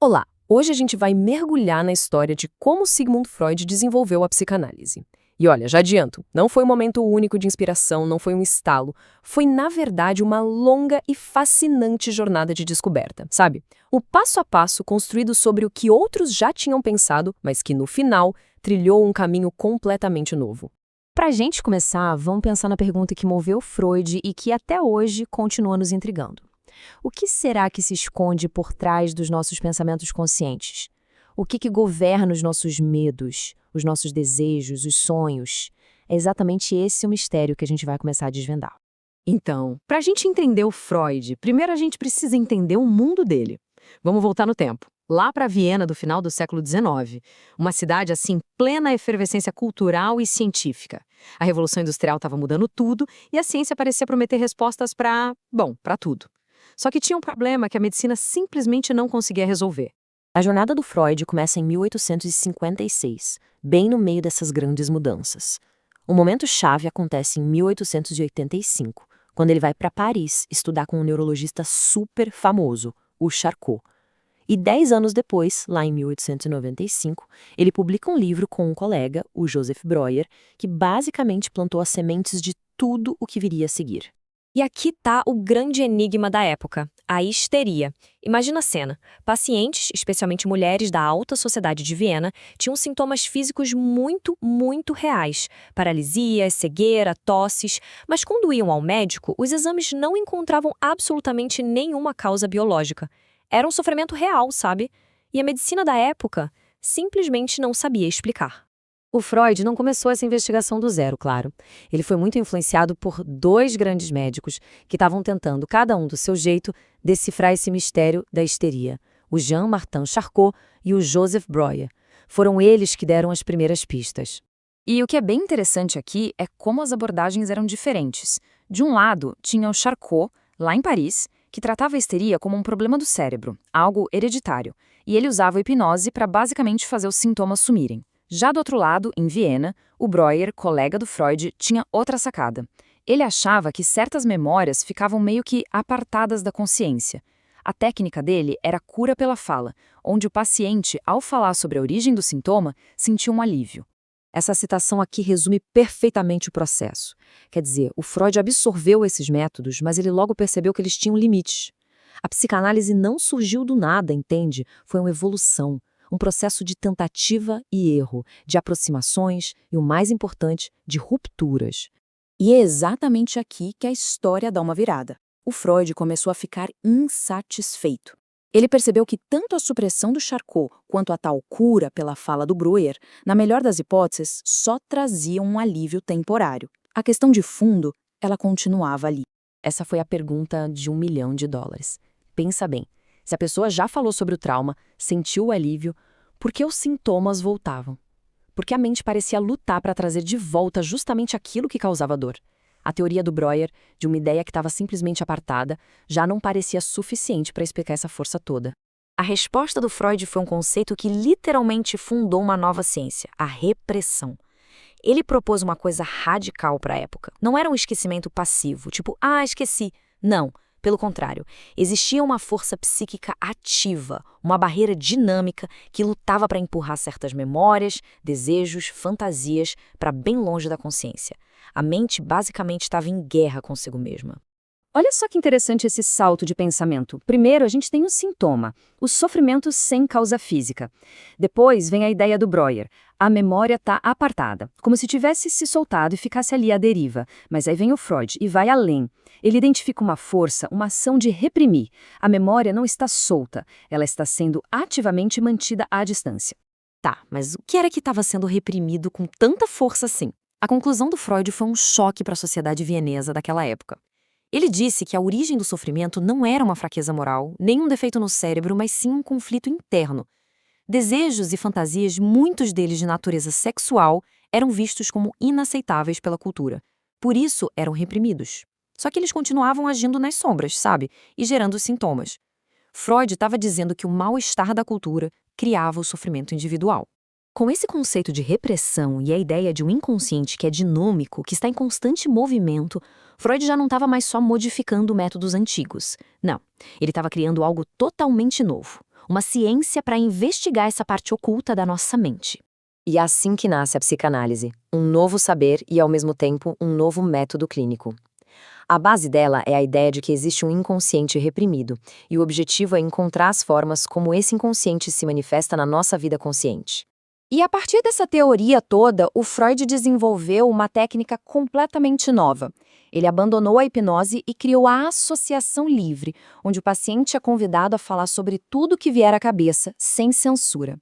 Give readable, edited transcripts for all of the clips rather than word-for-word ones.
Olá! Hoje a gente vai mergulhar na história de como Sigmund Freud desenvolveu a psicanálise. E olha, já adianto, não foi um momento único de inspiração, não foi um estalo. Foi, na verdade, uma longa e fascinante jornada de descoberta, sabe? O passo a passo construído sobre o que outros já tinham pensado, mas que, no final, trilhou um caminho completamente novo. Para a gente começar, vamos pensar na pergunta que moveu Freud e que até hoje continua nos intrigando. O que será que se esconde por trás dos nossos pensamentos conscientes? O que governa os nossos medos, os nossos desejos, os sonhos? É exatamente esse o mistério que a gente vai começar a desvendar. Então, para a gente entender o Freud, primeiro a gente precisa entender o mundo dele. Vamos voltar no tempo, lá para Viena do final do século XIX, uma cidade assim plena efervescência cultural e científica. A Revolução Industrial estava mudando tudo e a ciência parecia prometer respostas para tudo. Só que tinha um problema que a medicina simplesmente não conseguia resolver. A jornada do Freud começa em 1856, bem no meio dessas grandes mudanças. O momento-chave acontece em 1885, quando ele vai para Paris estudar com um neurologista super famoso, o Charcot. E 10 anos depois, lá em 1895, ele publica um livro com um colega, o Joseph Breuer, que basicamente plantou as sementes de tudo o que viria a seguir. E aqui tá o grande enigma da época, a histeria. Imagina a cena. Pacientes, especialmente mulheres da alta sociedade de Viena, tinham sintomas físicos muito reais. Paralisia, cegueira, tosses. Mas quando iam ao médico, os exames não encontravam absolutamente nenhuma causa biológica. Era um sofrimento real, sabe? E a medicina da época simplesmente não sabia explicar. O Freud não começou essa investigação do zero, claro. Ele foi muito influenciado por dois grandes médicos que estavam tentando, cada um do seu jeito, decifrar esse mistério da histeria. O Jean-Martin Charcot e o Joseph Breuer. Foram eles que deram as primeiras pistas. E o que é bem interessante aqui é como as abordagens eram diferentes. De um lado, tinha o Charcot, lá em Paris, que tratava a histeria como um problema do cérebro, algo hereditário, e ele usava a hipnose para basicamente fazer os sintomas sumirem. Já do outro lado, em Viena, o Breuer, colega do Freud, tinha outra sacada. Ele achava que certas memórias ficavam meio que apartadas da consciência. A técnica dele era cura pela fala, onde o paciente, ao falar sobre a origem do sintoma, sentia um alívio. Essa citação aqui resume perfeitamente o processo. Quer dizer, o Freud absorveu esses métodos, mas ele logo percebeu que eles tinham limites. A psicanálise não surgiu do nada, entende? Foi uma evolução. Um processo de tentativa e erro, de aproximações e, o mais importante, de rupturas. E é exatamente aqui que a história dá uma virada. O Freud começou a ficar insatisfeito. Ele percebeu que tanto a supressão do Charcot quanto a tal cura pela fala do Breuer, na melhor das hipóteses, só traziam um alívio temporário. A questão de fundo, ela continuava ali. Essa foi a pergunta de $1 milhão. Pensa bem. Se a pessoa já falou sobre o trauma, sentiu o alívio, por que os sintomas voltavam? Porque a mente parecia lutar para trazer de volta justamente aquilo que causava dor. A teoria do Breuer, de uma ideia que estava simplesmente apartada, já não parecia suficiente para explicar essa força toda. A resposta do Freud foi um conceito que literalmente fundou uma nova ciência, a repressão. Ele propôs uma coisa radical para a época. Não era um esquecimento passivo, tipo, esqueci. Não. Pelo contrário, existia uma força psíquica ativa, uma barreira dinâmica que lutava para empurrar certas memórias, desejos, fantasias para bem longe da consciência. A mente basicamente estava em guerra consigo mesma. Olha só que interessante esse salto de pensamento. Primeiro, a gente tem o sintoma, o sofrimento sem causa física. Depois vem a ideia do Breuer. A memória está apartada, como se tivesse se soltado e ficasse ali à deriva. Mas aí vem o Freud e vai além. Ele identifica uma força, uma ação de reprimir. A memória não está solta, ela está sendo ativamente mantida à distância. Tá, mas o que era que estava sendo reprimido com tanta força assim? A conclusão do Freud foi um choque para a sociedade vienesa daquela época. Ele disse que a origem do sofrimento não era uma fraqueza moral, nem um defeito no cérebro, mas sim um conflito interno. Desejos e fantasias, muitos deles de natureza sexual, eram vistos como inaceitáveis pela cultura. Por isso, eram reprimidos. Só que eles continuavam agindo nas sombras, sabe? E gerando sintomas. Freud estava dizendo que o mal-estar da cultura criava o sofrimento individual. Com esse conceito de repressão e a ideia de um inconsciente que é dinâmico, que está em constante movimento, Freud já não estava mais só modificando métodos antigos. Não, ele estava criando algo totalmente novo. uma ciência para investigar essa parte oculta da nossa mente. E é assim que nasce a psicanálise, um novo saber e, ao mesmo tempo, um novo método clínico. A base dela é a ideia de que existe um inconsciente reprimido, e o objetivo é encontrar as formas como esse inconsciente se manifesta na nossa vida consciente. E a partir dessa teoria toda, o Freud desenvolveu uma técnica completamente nova. Ele abandonou a hipnose e criou a associação livre, onde o paciente é convidado a falar sobre tudo que vier à cabeça, sem censura.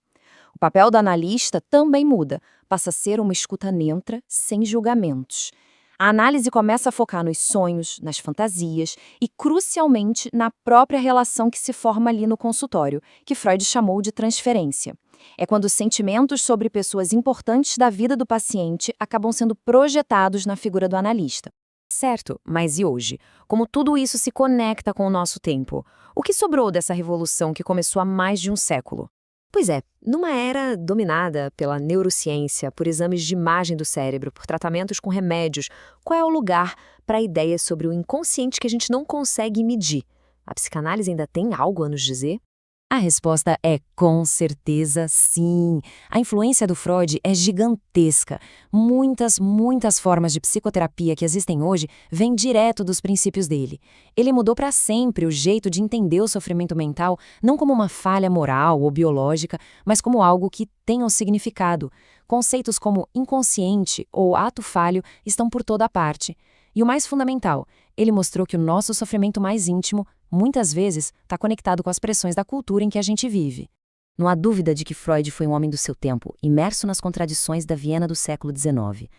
O papel do analista também muda, passa a ser uma escuta neutra, sem julgamentos. A análise começa a focar nos sonhos, nas fantasias e, crucialmente, na própria relação que se forma ali no consultório, que Freud chamou de transferência. É quando sentimentos sobre pessoas importantes da vida do paciente acabam sendo projetados na figura do analista. Certo, mas e hoje? Como tudo isso se conecta com o nosso tempo? O que sobrou dessa revolução que começou há mais de um século? Pois é, numa era dominada pela neurociência, por exames de imagem do cérebro, por tratamentos com remédios, qual é o lugar para a ideia sobre o inconsciente que a gente não consegue medir? A psicanálise ainda tem algo a nos dizer? A resposta é com certeza sim. A influência do Freud é gigantesca. Muitas formas de psicoterapia que existem hoje vêm direto dos princípios dele. Ele mudou para sempre o jeito de entender o sofrimento mental, não como uma falha moral ou biológica, mas como algo que tem um significado. Conceitos como inconsciente ou ato falho estão por toda parte. E o mais fundamental, ele mostrou que o nosso sofrimento mais íntimo, muitas vezes, está conectado com as pressões da cultura em que a gente vive. Não há dúvida de que Freud foi um homem do seu tempo, imerso nas contradições da Viena do século XIX.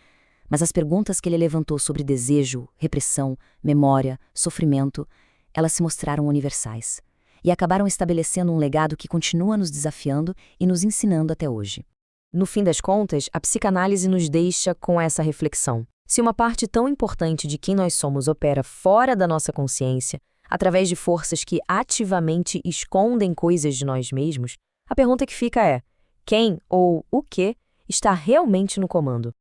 Mas as perguntas que ele levantou sobre desejo, repressão, memória, sofrimento, elas se mostraram universais. E acabaram estabelecendo um legado que continua nos desafiando e nos ensinando até hoje. No fim das contas, a psicanálise nos deixa com essa reflexão. Se uma parte tão importante de quem nós somos opera fora da nossa consciência, através de forças que ativamente escondem coisas de nós mesmos, a pergunta que fica é: quem ou o que está realmente no comando?